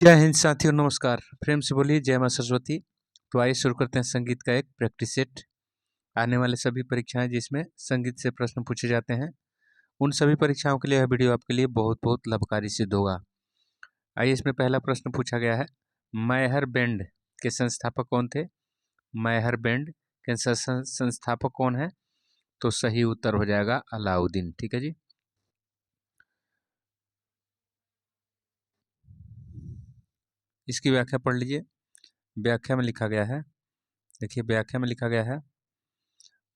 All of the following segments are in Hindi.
जय हिंद साथियों, नमस्कार। प्रेम से बोलिए जय मां सरस्वती। तो आइए शुरू करते हैं संगीत का एक प्रैक्टिस सेट। आने वाले सभी परीक्षाएं जिसमें संगीत से प्रश्न पूछे जाते हैं, उन सभी परीक्षाओं के लिए यह वीडियो आपके लिए बहुत बहुत लाभकारी सिद्ध होगा। आइए, इसमें पहला प्रश्न पूछा गया है, मैहर बैंड के संस्थापक कौन थे? मैहर बैंड के संस्थापक कौन है? तो सही उत्तर हो जाएगा अलाउद्दीन। ठीक है जी। इसकी व्याख्या पढ़ लीजिए। व्याख्या में लिखा गया है, देखिए व्याख्या में लिखा गया है,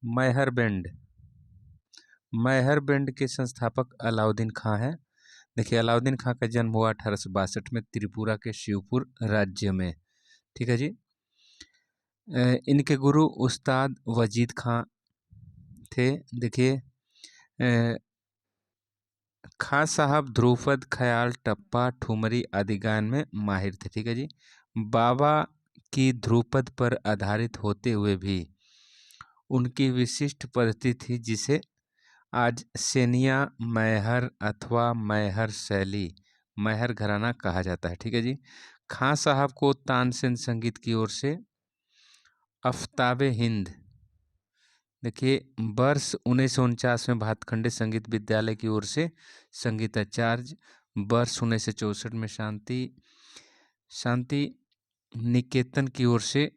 मैहर बैंड, मैहर बैंड के संस्थापक अलाउद्दीन खां हैं। देखिए, अलाउद्दीन खां का जन्म हुआ 1862 में त्रिपुरा के शिवपुर राज्य में। ठीक है जी। इनके गुरु उस्ताद वजीद खां थे। देखिए, खां साहब ध्रुपद, ख्याल, टप्पा, ठुमरी आदि गायन में माहिर थे। ठीक है जी। बाबा की ध्रुपद पर आधारित होते हुए भी उनकी विशिष्ट पद्धति थी, जिसे आज सेनिया मैहर अथवा मैहर शैली, मैहर घराना कहा जाता है। ठीक है जी। खां साहब को तानसेन संगीत की ओर से आफ्ताबे हिंद, देखिए वर्ष 1949 में भातखंडे संगीत विद्यालय की ओर से संगीताचार्य, वर्ष 1964 में शांति निकेतन की ओर से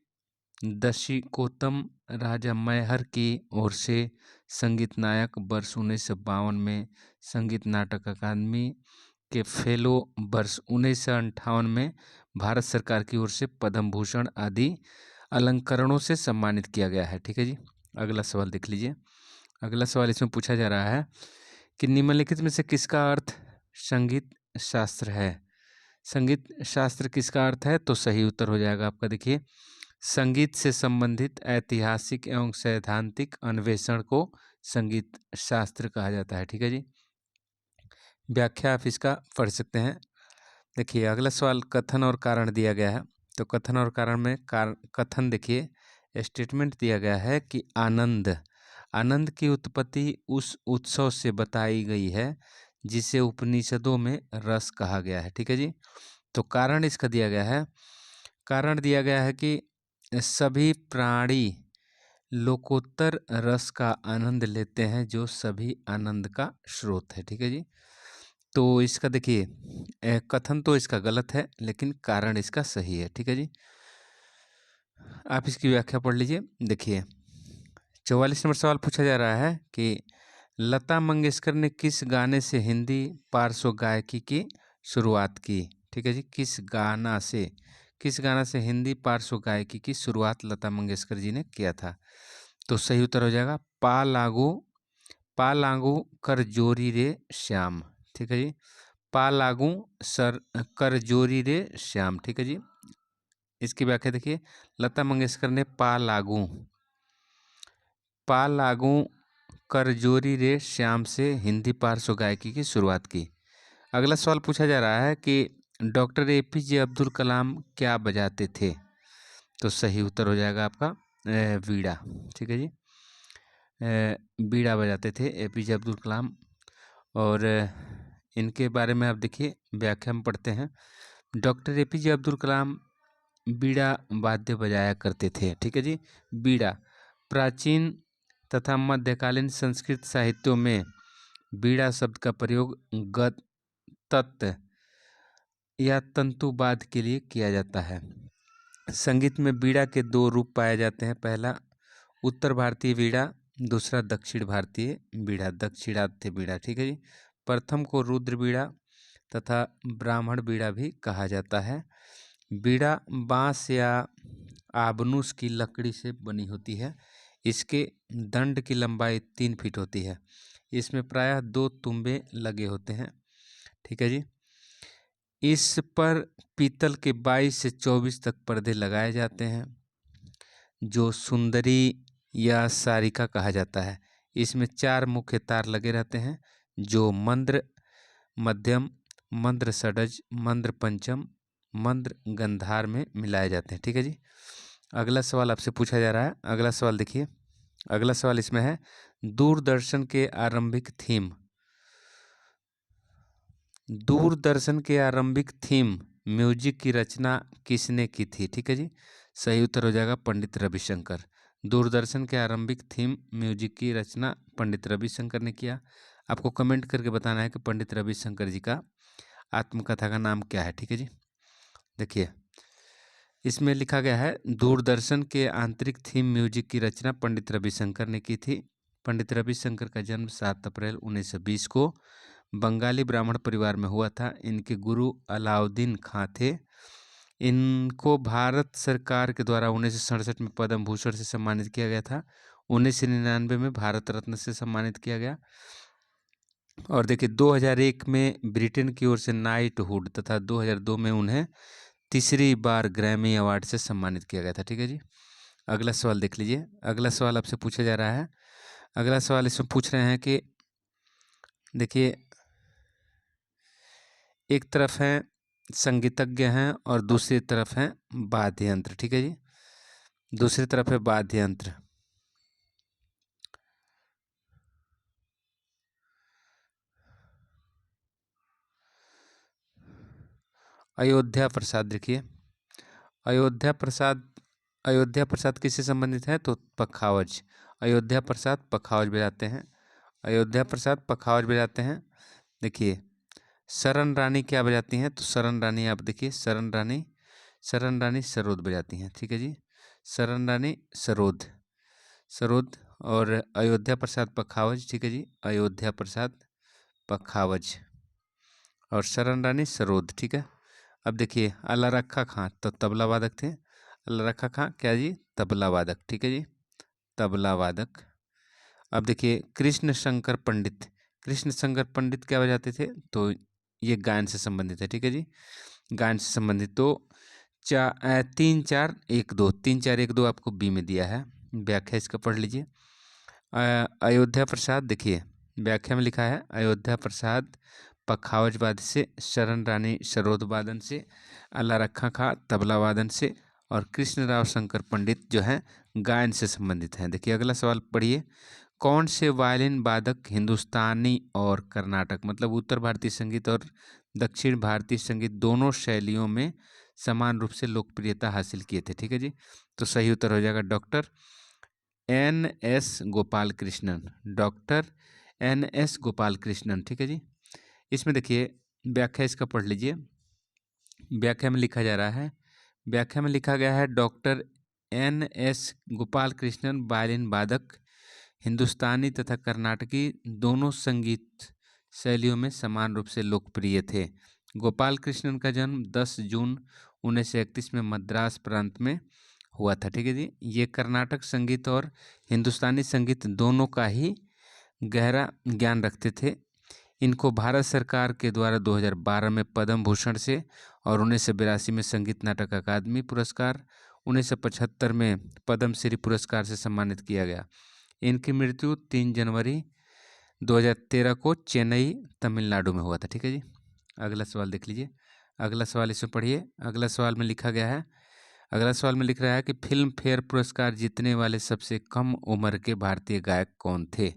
दशीकोतम राजा मैहर की ओर से संगीत नायक, वर्ष 1952 में संगीत नाटक अकादमी के फेलो, वर्ष 1958 में भारत सरकार की ओर से पद्म भूषण आदि अलंकरणों से सम्मानित किया गया है। ठीक है जी। अगला सवाल देख लीजिए। अगला सवाल इसमें पूछा जा रहा है कि निम्नलिखित में से किसका अर्थ संगीत शास्त्र है? संगीत शास्त्र किसका अर्थ है? तो सही उत्तर हो जाएगा आपका, देखिए, संगीत से संबंधित ऐतिहासिक एवं सैद्धांतिक अन्वेषण को संगीत शास्त्र कहा जाता है। ठीक है जी। व्याख्या आप इसका पढ़ सकते हैं। देखिए, अगला सवाल कथन और कारण दिया गया है। तो कथन और कारण में कथन, देखिए स्टेटमेंट दिया गया है कि आनंद की उत्पत्ति उस उत्सव से बताई गई है जिसे उपनिषदों में रस कहा गया है। ठीक है जी। तो कारण इसका दिया गया है, कारण दिया गया है कि सभी प्राणी लोकोत्तर रस का आनंद लेते हैं, जो सभी आनंद का स्रोत है। ठीक है जी। तो इसका देखिए कथन तो इसका गलत है, लेकिन कारण इसका सही है। ठीक है जी। आप इसकी व्याख्या पढ़ लीजिए। देखिए, 44 नंबर सवाल पूछा जा रहा है कि लता मंगेशकर ने किस गाने से हिंदी पार्श्व गायकी की शुरुआत की? ठीक है जी। किस गाना से हिंदी पार्श्व गायकी की शुरुआत लता मंगेशकर जी ने किया था? तो सही उत्तर हो जाएगा पा लागू कर जोरी रे श्याम। ठीक है जी। पा लागू कर जोरी रे श्याम। ठीक है जी। इसकी व्याख्या देखिए, लता मंगेशकर ने पा लागू कर जोरी रे श्याम से हिंदी पार्श्व गायकी की शुरुआत की। अगला सवाल पूछा जा रहा है कि डॉक्टर एपीजे अब्दुल कलाम क्या बजाते थे? तो सही उत्तर हो जाएगा आपका वीणा। ठीक है जी। बीड़ा बजाते थे एपीजे अब्दुल कलाम। और इनके बारे में आप देखिए व्याख्या में पढ़ते हैं। डॉक्टर एपीजे अब्दुल कलाम बीड़ा वाद्य बजाया करते थे। ठीक है जी। बीड़ा प्राचीन तथा मध्यकालीन संस्कृत साहित्यों में बीड़ा शब्द का प्रयोग गत, तत् या तंतुवाद के लिए किया जाता है। संगीत में बीड़ा के दो रूप पाए जाते हैं। पहला उत्तर भारतीय बीड़ा, दूसरा दक्षिण भारतीय बीड़ा, दक्षिणात्य बीड़ा। ठीक है जी। प्रथम को रुद्र बीड़ा तथा ब्राह्मण बीड़ा भी कहा जाता है। बीड़ा बांस या आबनूस की लकड़ी से बनी होती है। इसके दंड की लंबाई 3 फीट होती है। इसमें प्रायः 2 तुम्बे लगे होते हैं। ठीक है जी। इस पर पीतल के 22 से 24 तक पर्दे लगाए जाते हैं, जो सुंदरी या सारिका कहा जाता है। इसमें 4 मुख्य तार लगे रहते हैं, जो मंद्र मध्यम, मंद्र षडज, मंद्र पंचम, मंद्र गंधार में मिलाए जाते हैं। ठीक है जी। अगला सवाल आपसे पूछा जा रहा है। अगला सवाल देखिए। अगला सवाल इसमें है, दूरदर्शन के आरंभिक थीम म्यूजिक की रचना किसने की थी? ठीक है जी, सही उत्तर हो जाएगा पंडित रविशंकर। दूरदर्शन के आरंभिक थीम म्यूजिक की रचना पंडित रविशंकर ने किया। आपको कमेंट करके बताना है कि पंडित रविशंकर जी का आत्मकथा का नाम क्या है। ठीक है जी, देखिए इसमें लिखा गया है दूरदर्शन के आंतरिक थीम म्यूजिक की रचना पंडित रविशंकर ने की थी। पंडित रविशंकर का जन्म 7 अप्रैल 1920 को बंगाली ब्राह्मण परिवार में हुआ था। इनके गुरु अलाउद्दीन खां थे। इनको भारत सरकार के द्वारा 1967 में पद्म भूषण से सम्मानित किया गया था। 1999 में भारत रत्न से सम्मानित किया गया। और देखिए 2001 में ब्रिटेन की ओर से नाइटहुड तथा 2002 में उन्हें तीसरी बार ग्रैमी अवार्ड से सम्मानित किया गया था। ठीक है जी, अगला सवाल देख लीजिए। अगला सवाल आपसे पूछा जा रहा है। अगला सवाल इसमें पूछ रहे हैं कि देखिए एक तरफ है संगीतज्ञ हैं और दूसरी तरफ है वाद्य यंत्र। ठीक है जी, दूसरी तरफ है वाद्य यंत्र। अयोध्या प्रसाद, देखिए अयोध्या प्रसाद किससे संबंधित है? तो पखावज। अयोध्या प्रसाद पखावज बजाते हैं। अयोध्या प्रसाद पखावज बजाते हैं। देखिए शरण रानी क्या बजाती हैं? तो शरण रानी आप देखिए शरण रानी सरोद बजाती हैं। ठीक है जी, शरण रानी सरोद और अयोध्या प्रसाद पखावज। ठीक है जी, अयोध्या प्रसाद पखावज और शरण रानी सरोद। ठीक है, अब देखिए अल्ला रखा खां तो तबला वादक थे। अल्ला रखा खां क्या जी? तबला वादक। ठीक है जी, तबला वादक। अब देखिए कृष्ण शंकर पंडित क्या बजाते थे? तो ये गायन से संबंधित है। ठीक है जी, गायन से संबंधित। तो 3 4 1 2 आपको बी में दिया है, व्याख्या इसका पढ़ लीजिए। अयोध्या प्रसाद, देखिए व्याख्या में लिखा है अयोध्या प्रसाद पखावज वाद्य से, शरण रानी सरोद वादन से, अल्ला रखा खां तबला वादन से और कृष्णराव शंकर पंडित जो हैं गायन से संबंधित हैं। देखिए अगला सवाल पढ़िए। कौन से वायलिन वादक हिंदुस्तानी और कर्नाटक मतलब उत्तर भारतीय संगीत और दक्षिण भारतीय संगीत दोनों शैलियों में समान रूप से लोकप्रियता हासिल किए थे? ठीक है जी, तो सही उत्तर हो जाएगा doctor NS Gopal Krishnan. Doctor NS Gopal Krishnan. ठीक है जी, इसमें देखिए व्याख्या इसका पढ़ लीजिए। व्याख्या में लिखा जा रहा है, व्याख्या में लिखा गया है doctor NS Gopal Krishnan violin वादक हिंदुस्तानी तथा कर्नाटकी दोनों संगीत शैलियों में समान रूप से लोकप्रिय थे। गोपाल कृष्णन का जन्म 10 जून 1931 में मद्रास प्रांत में हुआ था। ठीक है जी, ये कर्नाटक संगीत और हिंदुस्तानी संगीत दोनों का ही गहरा ज्ञान रखते थे। इनको भारत सरकार के द्वारा 2012 में पद्म भूषण से और 1982 में संगीत नाटक अकादमी पुरस्कार, 1975 में पद्म श्री पुरस्कार से सम्मानित किया गया। इनकी मृत्यु 3 जनवरी 2013 को चेन्नई तमिलनाडु में हुआ था। ठीक है जी, अगला सवाल देख लीजिए। अगला सवाल इसमें पढ़िए। अगला सवाल में लिखा गया है, अगला सवाल में लिख रहा है कि फिल्म फेयर पुरस्कार जीतने वाले सबसे कम उम्र के भारतीय गायक कौन थे?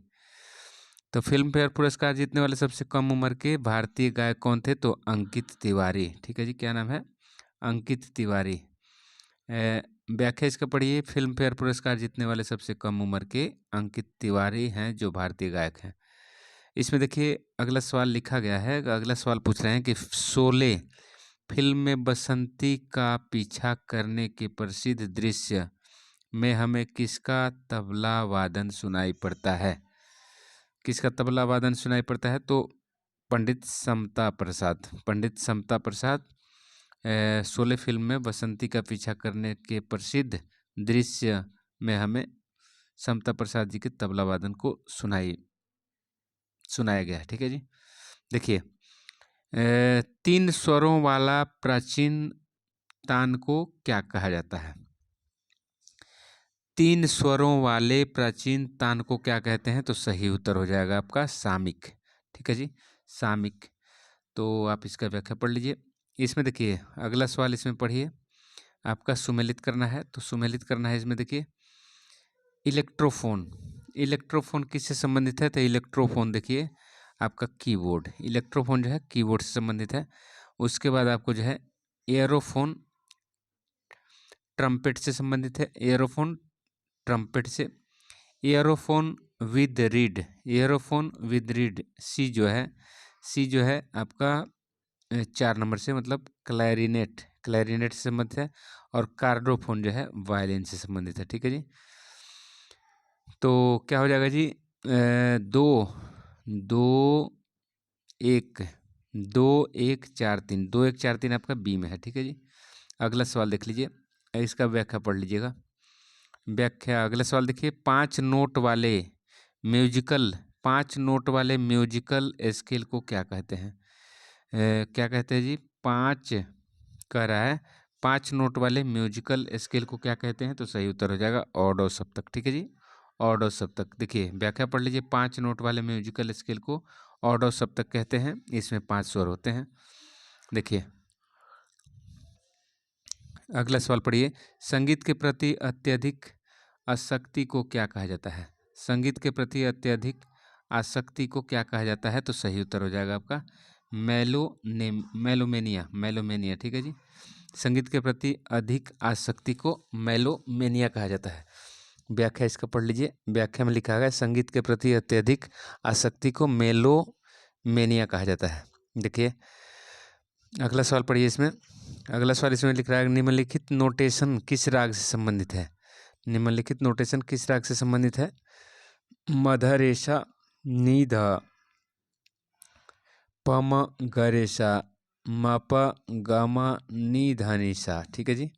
तो फिल्म फेयर पुरस्कार जीतने वाले सबसे कम उम्र के भारतीय गायक कौन थे? तो अंकित तिवारी। ठीक है जी, क्या नाम है? अंकित तिवारी। व्याख्या इसका पढ़िए। फिल्म फेयर पुरस्कार जीतने वाले सबसे कम उम्र के अंकित तिवारी हैं जो भारतीय गायक हैं। इसमें देखिए अगला सवाल लिखा गया है, अगला सवाल पूछ रहे हैं कि शोले फिल्म में बसंती का पीछा करने के प्रसिद्ध दृश्य में हमें किसका तबला वादन सुनाई पड़ता है? किसका तबला वादन सुनाई पड़ता है? तो पंडित समता प्रसाद शोले फिल्म में बसंती का पीछा करने के प्रसिद्ध दृश्य में हमें समता प्रसाद जी के तबला वादन को सुनाया गया है। ठीक है जी, देखिए 3 स्वरों वाला प्राचीन तान को क्या कहा जाता है? 3 स्वरों वाले प्राचीन तान को क्या कहते हैं? तो सही उत्तर हो जाएगा आपका सामिक। ठीक है जी, सामिक। तो आप इसका व्याख्या पढ़ लीजिए। इसमें देखिए अगला सवाल इसमें पढ़िए, आपका सुमेलित करना है। तो सुमेलित करना है इसमें देखिए इलेक्ट्रोफोन किससे संबंधित है? तो इलेक्ट्रोफोन देखिए आपका कीबोर्ड, इलेक्ट्रोफोन जो है कीबोर्ड से संबंधित है। उसके बाद आपको जो है एयरोफोन ट्रम्पेट से संबंधित है, एयरोफोन ट्रम्पेट से। एयरोफोन विद रीड, एयरोफोन विद रीड, सी जो है आपका 4 नंबर से, मतलब क्लैरिनेट, क्लैरिनेट से संबंधित है। और कार्डोफोन जो है वायलिन से संबंधित है, ठीक है जी। तो क्या हो जाएगा जी, 2 1 4 3 आपका बी में है, ठीक है जी। अगला सवाल देख लीजिए, इसका व्याख्या पढ़ लीजिएगा। व्याख्या, अगला सवाल देखिए, 5 नोट वाले म्यूजिकल स्केल को क्या कहते हैं? क्या कहते हैं जी? 5 कह रहा है, 5 नोट वाले म्यूजिकल स्केल को क्या कहते हैं? तो सही उत्तर हो जाएगा ऑड सप्तक, ठीक है जी। ऑड सप्तक, देखिए व्याख्या पढ़ लीजिए। 5 नोट वाले म्यूजिकल स्केल को ऑड सप्तक कहते हैं। इसमें 5 स्वर होते हैं। देखिए अगला सवाल पढ़िए, संगीत के प्रति अत्यधिक आसक्ति को क्या कहा जाता है? संगीत के प्रति अत्यधिक आसक्ति को क्या कहा जाता है? तो सही उत्तर हो जाएगा आपका मेलोमेनिया, ठीक है जी। संगीत के प्रति अधिक आसक्ति को मेलोमेनिया कहा जाता है। व्याख्या इसका पढ़ लीजिए। व्याख्या में लिखा है, संगीत के प्रति अत्यधिक आसक्ति को मेलोमेनिया कहा जाता है। देखिए अगला सवाल पढ़िए। इसमें अगला सवाल इसमें लिख रहा है, निम्नलिखित नोटेशन किस राग से संबंधित है? निम्नलिखित नोटेशन किस राग से संबंधित है? मधरेशा, निध, पम गरेशा, मप गम निधनिशा, ठीक है जी।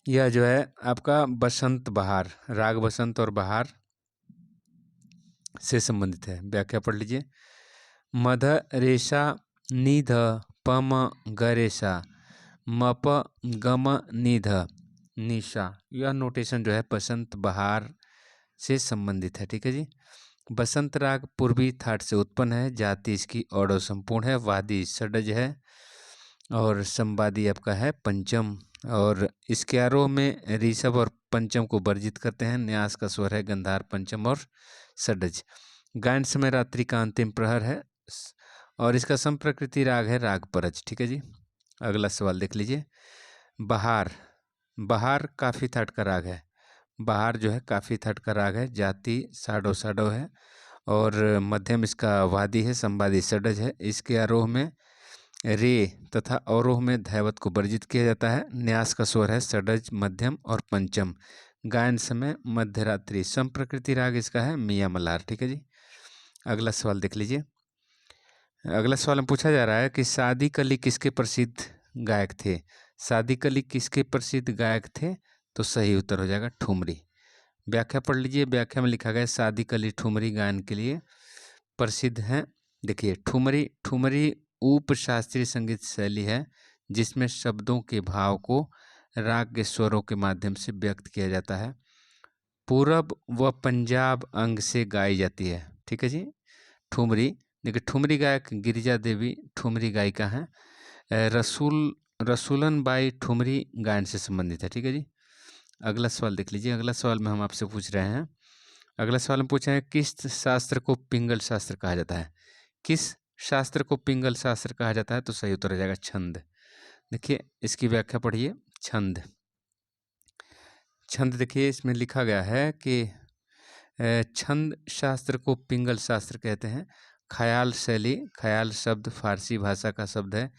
यह जो है आपका बसंत बहार, राग बसंत और बहार से संबंधित है। व्याख्या पढ़ लीजिए। मध रेशा, निध, पम गरेशा, मप गम निध निशा, यह नोटेशन जो है बसंत बहार से संबंधित है, ठीक है जी। बसंत राग पूर्वी थाट से उत्पन्न है। जाति इसकी औडो संपूर्ण है। वादी षडज है और संवादी आपका है पंचम। और इसके आरोह में ऋषभ और पंचम को वर्जित करते हैं। न्यास का स्वर है गंधार, पंचम और षडज। गायन समय रात्रि का अंतिम प्रहर है और इसका संप्रकृति राग है राग परज, ठीक है जी। अगला सवाल देख लीजिए। बहार काफी थाट का राग है। बहार जो है काफी थाट का राग है। जाति साडो साडो है और मध्यम इसका वादी है, संवादी षडज है। इसके आरोह में रे तथा अवरोह में धैवत को वर्जित किया जाता है। न्यास का स्वर है षडज, मध्यम और पंचम। गायन समय मध्यरात्रि। संप्रकृति राग इसका है मियाँ मल्हार, ठीक है जी। अगला सवाल देख लीजिए। अगला सवाल में पूछा जा रहा है कि सादिक अली किसके प्रसिद्ध गायक थे? सादिक अली किसके प्रसिद्ध गायक थे? तो सही उत्तर हो जाएगा ठुमरी। व्याख्या पढ़ लीजिए। व्याख्या में लिखा गया सादिक अली ठुमरी गायन के लिए प्रसिद्ध हैं। देखिए ठुमरी उप शास्त्रीय संगीत शैली है जिसमें शब्दों के भाव को राग के स्वरों के माध्यम से व्यक्त किया जाता है। पूरब व पंजाब अंग से गाई जाती है, ठीक है जी। ठुमरी, देखिए ठुमरी गायक गिरिजा देवी ठुमरी गायिका हैं। रसूलन बाई ठुमरी गायन से संबंधित है, ठीक है जी। अगला सवाल देख लीजिए। अगला सवाल में हम आपसे पूछ रहे हैं, अगला सवाल में पूछे हैं किस शास्त्र को पिंगल शास्त्र कहा जाता है? किस शास्त्र को पिंगल शास्त्र कहा जाता है? तो सही उत्तर हो जाएगा छंद। देखिए इसकी व्याख्या पढ़िए। छंद देखिए इसमें लिखा गया है कि छंद शास्त्र को पिंगल शास्त्र कहते हैं। ख्याल शैली, ख्याल शब्द फारसी भाषा का शब्द है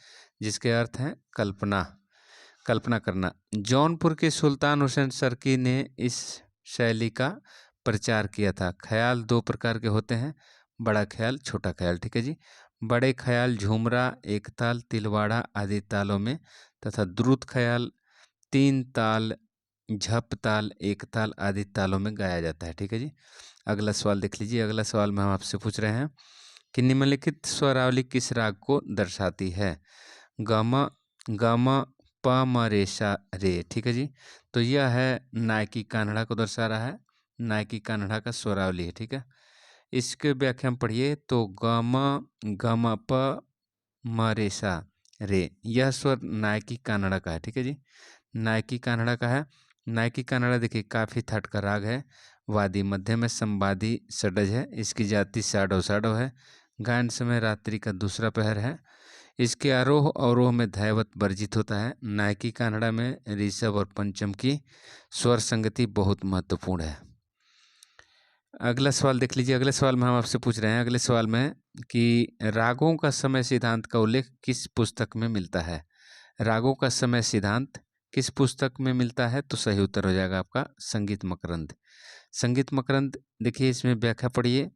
जिसके अर्थ हैं कल्पना करना। जौनपुर के सुल्तान हुसैन सर्की ने इस शैली का प्रचार किया था। ख्याल 2 प्रकार के होते हैं, बड़ा ख्याल, छोटा ख्याल, ठीक है जी। बड़े ख्याल झुमरा, एक ताल, तिलवाड़ा आदि तालों में तथा द्रुत ख्याल 3 ताल, झप ताल, एक ताल आदि तालों में गाया जाता है, ठीक है जी। अगला सवाल देख लीजिए। अगला सवाल में हम आपसे पूछ रहे हैं कि निम्नलिखित स्वरावली किस राग को दर्शाती है? गम प म रेशा रे, ठीक है जी। तो यह है नायकी कान्हड़ा को दर्शा रहा है। नायकी कान्हड़ा का स्वरावली है, ठीक है। इसके व्याख्या में पढ़िए तो गम प म रेशा रे, यह स्वर नायकी कान्हड़ा का है, ठीक है जी। नायकी कान्हड़ा का है। नायकी कान्हड़ा देखिए काफी थाट का राग है। वादी मध्यम में, संवादी षडज है। इसकी जाति साडो साडो है। गायन समय रात्रि का दूसरा पहर है। इसके आरोह अवरोह में दैवत वर्जित होता है। नायकी कानड़ा में ऋषभ और पंचम की स्वर संगति बहुत महत्वपूर्ण है। अगला सवाल देख लीजिए। अगले सवाल में हम आपसे पूछ रहे हैं, अगले सवाल में कि रागों का समय सिद्धांत का उल्लेख किस पुस्तक में मिलता है। रागों का समय सिद्धांत किस पुस्तक में मिलता है, तो सही उत्तर हो जाएगा आपका संगीत मकरंद। संगीत मकरंद, देखिए इसमें व्याख्या पढ़िए।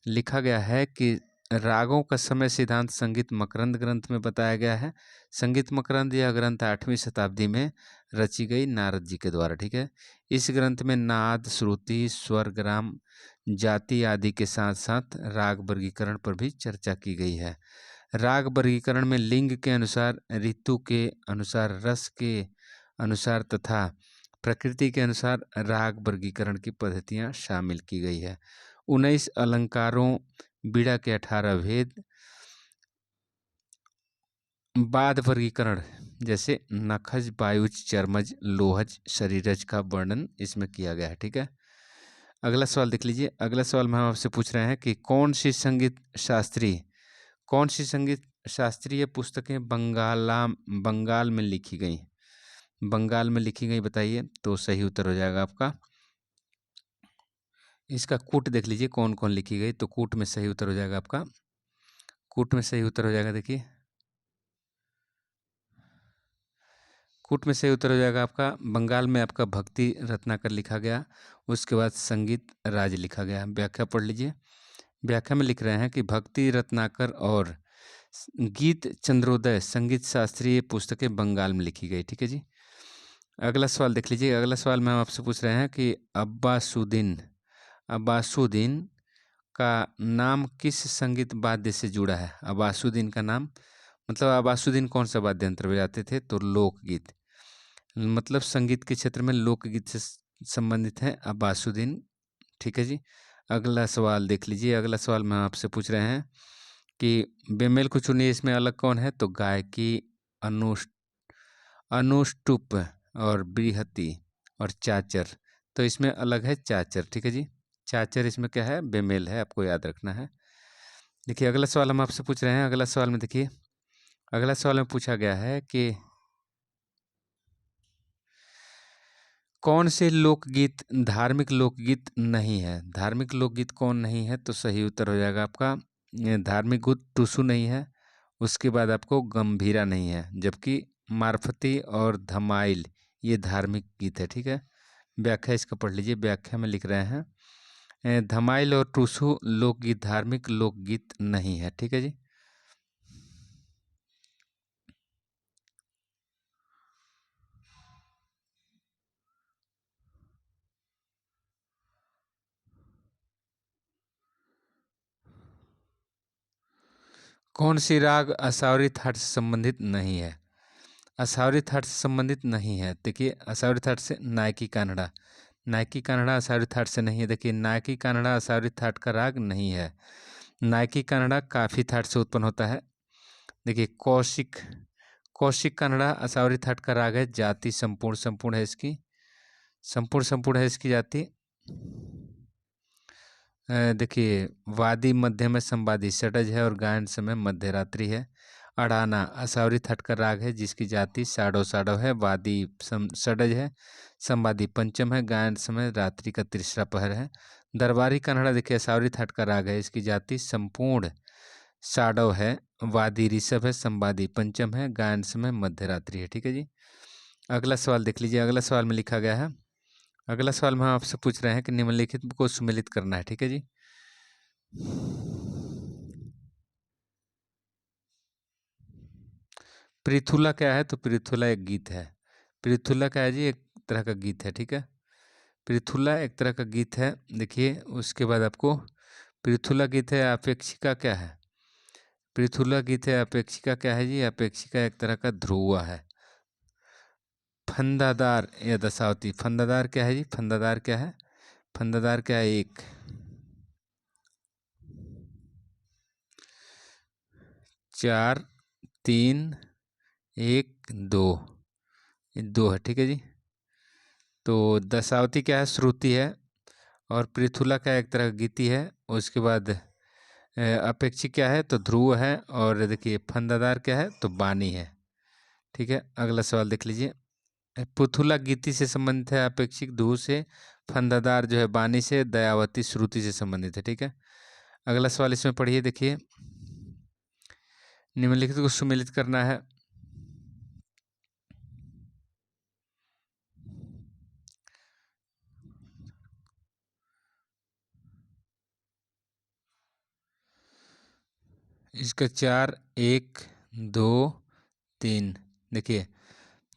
लिखा गया है कि रागों का समय सिद्धांत संगीत मकरंद ग्रंथ में बताया गया है। संगीत मकरंद यह ग्रंथ 8वीं शताब्दी में रची गई नारद जी के द्वारा, ठीक है। इस ग्रंथ में नाद, श्रुति, स्वर, ग्राम, जाति आदि के साथ साथ राग वर्गीकरण पर भी चर्चा की गई है। राग वर्गीकरण में लिंग के अनुसार, ऋतु के अनुसार, रस के अनुसार तथा प्रकृति के अनुसार राग वर्गीकरण की पद्धतियां शामिल की गई है। 19 अलंकारों, बीड़ा के 18 भेद, बाद वर्गीकरण जैसे नखज, वायुज, चर्मज, लोहज, शरीरज का वर्णन इसमें किया गया है, ठीक है। अगला सवाल देख लीजिए। अगला सवाल में हम आपसे पूछ रहे हैं कि कौन सी संगीत शास्त्रीय पुस्तकें बंगाल में लिखी गई। बंगाल में लिखी गई बताइए, तो सही उत्तर हो जाएगा आपका। इसका कूट देख लीजिए कौन कौन लिखी गई, तो कूट में सही उत्तर हो जाएगा आपका। कूट में सही उत्तर हो जाएगा, देखिए कूट में सही उत्तर हो जाएगा आपका। बंगाल में आपका भक्ति रत्नाकर लिखा गया, उसके बाद संगीत राज लिखा गया। व्याख्या पढ़ लीजिए। व्याख्या में लिख रहे हैं कि भक्ति रत्नाकर और गीत चंद्रोदय संगीत शास्त्रीय पुस्तकें बंगाल में लिखी गई, ठीक है जी। अगला सवाल देख लीजिए। अगला सवाल में हम आपसे पूछ रहे हैं कि अब्बासुद्दीन का नाम किस संगीत वाद्य से जुड़ा है। अब्बासुद्दीन का नाम, मतलब अब्बासुद्दीन कौन सा वाद्य यंत्र बजाते थे, तो लोकगीत, मतलब संगीत के क्षेत्र में लोकगीत से संबंधित है अब्बासुद्दीन, ठीक है जी। अगला सवाल देख लीजिए। अगला सवाल में आपसे पूछ रहे हैं कि बेमेल को चुनिए, इसमें अलग कौन है, तो गायकी, अनुष्टुप और बृहति और चाचर, तो इसमें अलग है चाचर, ठीक है जी। चाचर इसमें क्या है, बेमेल है, आपको याद रखना है। देखिए अगला सवाल हम आपसे पूछ रहे हैं। अगला सवाल में देखिए, अगला सवाल में पूछा गया है कि कौन से लोकगीत धार्मिक लोकगीत नहीं है। धार्मिक लोकगीत कौन नहीं है, तो सही उत्तर हो जाएगा आपका धार्मिक गीत टुसु नहीं है, उसके बाद आपको गंभीरा नहीं है, जबकि मारफती और धमाइल ये धार्मिक गीत है, ठीक है। व्याख्या इसका पढ़ लीजिए। व्याख्या में लिख रहे हैं धमाइल और टुसु लोकगीत धार्मिक लोकगीत नहीं है, ठीक है जी। कौन सी राग असावरी थाट से संबंधित नहीं है। असावरी थाट से संबंधित नहीं है, देखिए असावरी थाट से नायकी कानड़ा, नायकी कानड़ा असावरी थाट से नहीं है। देखिए नायकी कानड़ा असावरी थाट का राग नहीं है। नायकी कानड़ा काफी थाट से उत्पन्न होता है। देखिए कौशिक कानड़ा असावरी थाट का राग है। जाति संपूर्ण है इसकी, संपूर्ण है इसकी जाति। देखिए वादी मध्य में संवादी षडज है और गायन समय मध्यरात्रि है। अड़ाना असावरी थट का राग है जिसकी जाति साडो है, वादी षडज है, संवादी पंचम है, गायन समय रात्रि का तीसरा पहर है। दरबारी कन्नड़ा देखिए असावरी थट का राग है, इसकी जाति संपूर्ण साडव है, वादी ऋषभ है, संवादी पंचम है, गायन समय मध्यरात्रि है, ठीक है जी। अगला सवाल देख लीजिए। अगला सवाल में लिखा गया है, अगला सवाल में हम आपसे पूछ रहे हैं कि निम्नलिखित को सुमेलित करना है, ठीक है जी। पृथुला क्या है, तो पृथुला एक गीत है। पृथुला क्या है जी, एक तरह का गीत है, ठीक है। पृथुला एक तरह का गीत है। देखिए उसके बाद आपको पृथुला गीत है। अपेक्षिका क्या है, पृथुला गीत है। अपेक्षिका क्या है जी, अपेक्षिका एक तरह का ध्रुवा है। फंदादार या दशावती, फंदादार क्या है जी, फंदादार क्या है, फंदादार क्या है, एक 4 3 1 2, 2 है, ठीक है जी। तो दशावती क्या है, श्रुति है। और पृथुला का एक तरह की गीति है। उसके बाद अपेक्षिक क्या है तो ध्रुव है, और देखिए फंदादार क्या है तो बानी है। ठीक है, अगला सवाल देख लीजिए। पुथुला गीति से संबंधित है अपेक्षिक ध्रुव से, फंदादार जो है बानी से, दयावती श्रुति से संबंधित है। ठीक है, अगला सवाल इसमें पढ़िए, देखिए निम्नलिखित को सुमेलित करना है। इसका 4, 1, 2, 3 देखिए।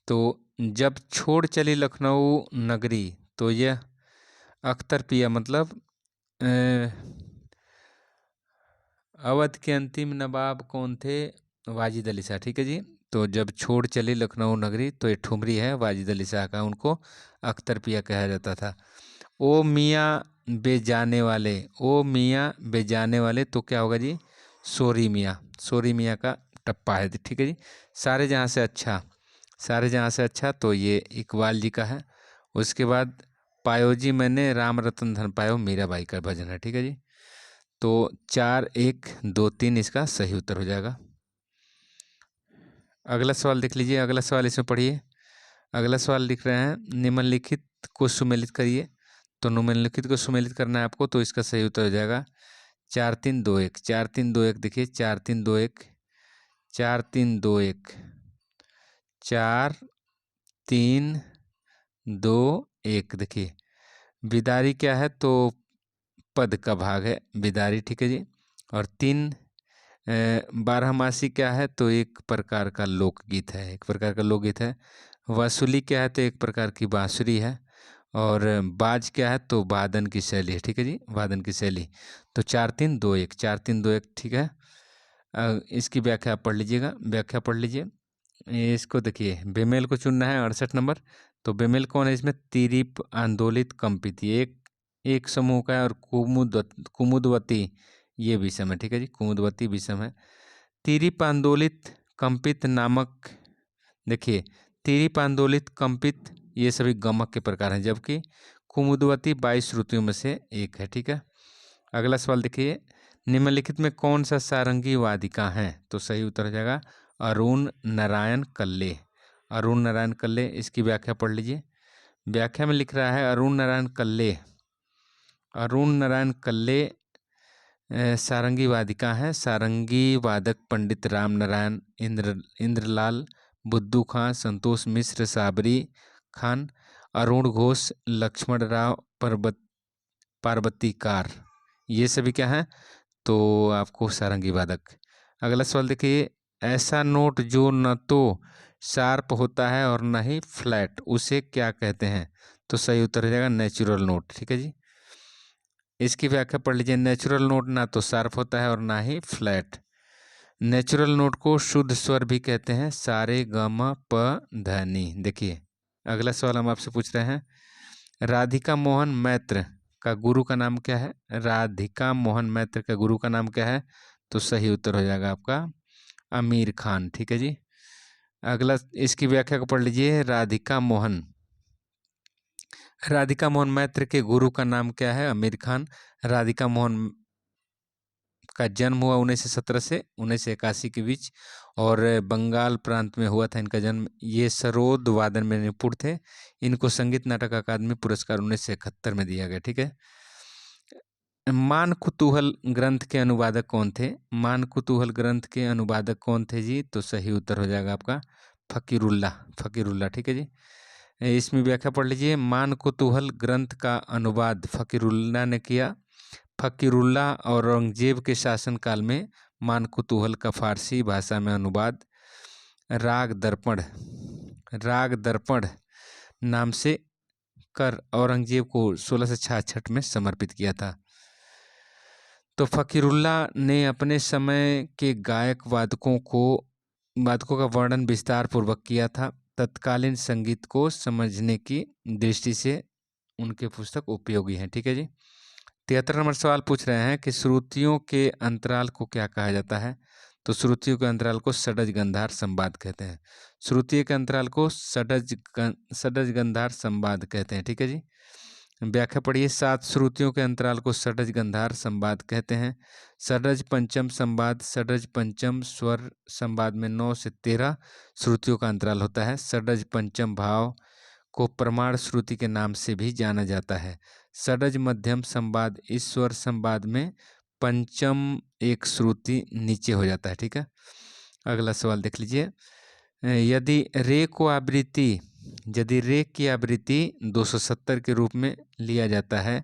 तो जब छोड़ चली लखनऊ नगरी, तो यह अख्तर पिया मतलब अवध के अंतिम नवाब कौन थे? वाजिद अली शाह। ठीक है जी। तो जब छोड़ चली लखनऊ नगरी, तो ये ठुमरी है वाजिद अली शाह का, उनको अख्तर पिया कहा जाता था। ओ मियाँ बेजाने वाले, ओ मियाँ बेजाने वाले, तो क्या होगा जी? सोरी मियाँ, सोरी मियाँ का टप्पा है। ठीक है जी। सारे जहाँ से अच्छा, सारे जहाँ से अच्छा, तो ये इकबाल जी का है। उसके बाद पायो जी मैंने राम रतन धन पायो, मीराबाई का भजन है। ठीक है जी। तो 4, 1, 2, 3 इसका सही उत्तर हो जाएगा। अगला सवाल देख लीजिए, अगला सवाल इसमें पढ़िए। अगला सवाल लिख रहे हैं, निम्नलिखित को सुमेलित करिए। तो निम्नलिखित को सुमेलित करना है आपको, तो इसका सही उत्तर हो जाएगा 4, 3, 2, 1। 4, 3, 2, 1 देखिए, 4, 3, 2, 1, 4, 3, 2, 1, 4, 3, 2, 1 देखिए। बिदारी क्या है तो पद का भाग है बिदारी। ठीक है जी। और 3 बारहमासी क्या है तो एक प्रकार का लोकगीत है, एक प्रकार का लोकगीत है। वसूली क्या है तो एक प्रकार की बांसुरी है। और बाज क्या है तो वादन की शैली है। ठीक है जी, वादन की शैली। तो 4, 3, 2, 1, 4, 3, 2, 1 ठीक है। इसकी व्याख्या आप पढ़ लीजिएगा, व्याख्या पढ़ लीजिए। इसको देखिए, बेमेल को चुनना है 68 नंबर। तो बेमेल कौन है इसमें? तिरिप आंदोलित कंपित, ये एक समूह का है। और कुमुदवती ये विषम है। ठीक है जी, कुमुदवती विषम है। तिरिप आंदोलित कंपित नामक, देखिए तिरिप आंदोलित कंपित ये सभी गमक के प्रकार हैं, जबकि कुमुदवती 22 श्रुतियों में से एक है। ठीक है, अगला सवाल देखिए, निम्नलिखित में कौन सा सारंगी वादिका है? तो सही उत्तर हो जाएगा अरुण नारायण कल्ले। अरुण नारायण कल्ले, इसकी व्याख्या पढ़ लीजिए। व्याख्या में लिख रहा है अरुण नारायण कल्ले, अरुण नारायण कल्ले सारंगी वादिका है। सारंगी वादक पंडित राम नारायण, इंद्रलाल, बुद्धू खां, संतोष मिश्र, साबरी खान, अरुण घोष, लक्ष्मण राव, पार्वतीकार, ये सभी क्या है तो आपको सारंगी वादक। अगला सवाल देखिए, ऐसा नोट जो न तो शार्प होता है और न ही फ्लैट, उसे क्या कहते हैं? तो सही उत्तर हो जाएगा नेचुरल नोट। ठीक है जी, इसकी व्याख्या पढ़ लीजिए। नेचुरल नोट ना तो शार्प होता है और ना ही फ्लैट। नेचुरल नोट को शुद्ध स्वर भी कहते हैं, सारे ग म प ध नि। देखिए, अगला सवाल हम आपसे पूछ रहे हैं, राधिका मोहन मैत्र का गुरु का नाम क्या है? राधिका मोहन मैत्र का गुरु का नाम क्या है? तो सही उत्तर हो जाएगा आपका आमिर खान। ठीक है जी, अगला इसकी व्याख्या को पढ़ लीजिए। राधिका मोहन मैत्र के गुरु का नाम क्या है? आमिर खान। राधिका मोहन का जन्म हुआ 1917 से 1981 के बीच, और बंगाल प्रांत में हुआ था इनका जन्म। ये सरोद वादन में निपुण थे। इनको संगीत नाटक अकादमी पुरस्कार 1971 में दिया गया। ठीक है, मान कुतूहल ग्रंथ के अनुवादक कौन थे? मान कुतूहल ग्रंथ के अनुवादक कौन थे जी? तो सही उत्तर हो जाएगा आपका फकीरुल्लाह, फकीरुल्लाह। ठीक है जी, इसमें व्याख्या पढ़ लीजिए। मान कुतूहल ग्रंथ का अनुवाद फकीरुल्लाह ने किया। फकीरुल्लाह औरंगजेब के शासनकाल में मान कुतूहल का फारसी भाषा में अनुवाद राग दर्पण नाम से कर औरंगजेब को 1666 में समर्पित किया था। तो फकीरुल्लाह ने अपने समय के वादकों का वर्णन विस्तार पूर्वक किया था। तत्कालीन संगीत को समझने की दृष्टि से उनके पुस्तक उपयोगी हैं। ठीक है जी, 73 नंबर सवाल पूछ रहे हैं कि श्रुतियों के अंतराल को क्या कहा जाता है? तो श्रुतियों के अंतराल को षडज गंधार संवाद कहते हैं। श्रुतियों के अंतराल को षडज गंधार संवाद कहते हैं। ठीक है जी, व्याख्या पढ़िए। 7 श्रुतियों के अंतराल को षड्ज गंधार संवाद कहते हैं। षड्ज पंचम संवाद, षड्ज पंचम स्वर संवाद में 9 से 13 श्रुतियों का अंतराल होता है। षड्ज पंचम भाव को प्रमाण श्रुति के नाम से भी जाना जाता है। षड्ज मध्यम संवाद, इस स्वर संवाद में पंचम एक श्रुति नीचे हो जाता है। ठीक है, अगला सवाल देख लीजिए। यदि रे की आवृत्ति 270 के रूप में लिया जाता है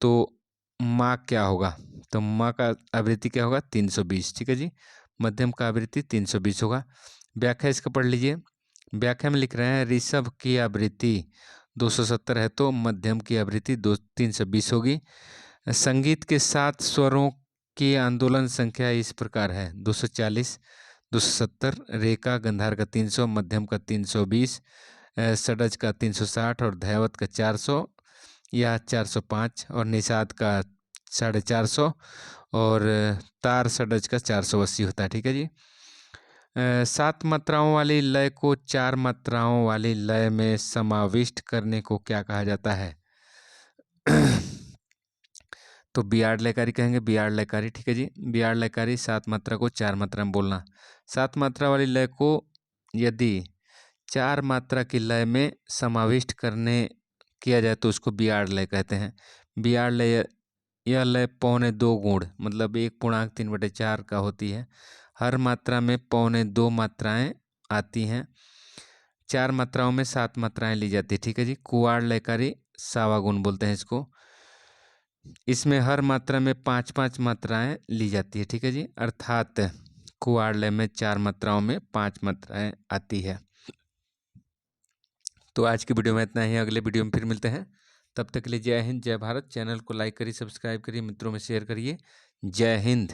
तो मा क्या होगा? तो मा का आवृत्ति क्या होगा? 320। ठीक है जी, मध्यम का आवृत्ति 320 होगा। व्याख्या इसका पढ़ लीजिए। व्याख्या में लिख रहे हैं ऋषभ की आवृत्ति 270 है तो मध्यम की आवृत्ति 320 होगी। संगीत के 7 स्वरों की आंदोलन संख्या इस प्रकार है: 240, 270, रे का गंधार का 300, मध्यम का 320, षड्ज का 360 और धैवत का 400 या 405 और निषाद का 450 और तार षड्ज का 480 होता है। ठीक है जी। 7 मात्राओं वाली लय को 4 मात्राओं वाली लय में समाविष्ट करने को क्या कहा जाता है? तो बियाड़ लयकारी कहेंगे, बियाड़ लयकारी। ठीक है जी, बियाड़ लयकारी 7 मात्रा को 4 मात्रा में बोलना। 7 मात्रा वाली लय को यदि 4 मात्रा की लय में समाविष्ट किया जाए तो उसको बियाड़ लय कहते हैं। बियाड़ लय, यह लय 2.25 गुण मतलब 1.3/4 का होती है। हर मात्रा में 2.25 मात्राएं आती हैं। 4 मात्राओं में 7 मात्राएं ली जाती है। ठीक है जी, कुआड़ लयकारी सावा गुण बोलते हैं इसको। इसमें हर मात्रा में 5-5 मात्राएं ली जाती है। ठीक है जी, अर्थात कुआड़ लय में 4 मात्राओं में 5 मात्राएं आती है। तो आज की वीडियो में इतना ही, अगले वीडियो में फिर मिलते हैं। तब तक के लिए जय हिंद, जय भारत। चैनल को लाइक करिए, सब्सक्राइब करिए, मित्रों में शेयर करिए। जय हिंद।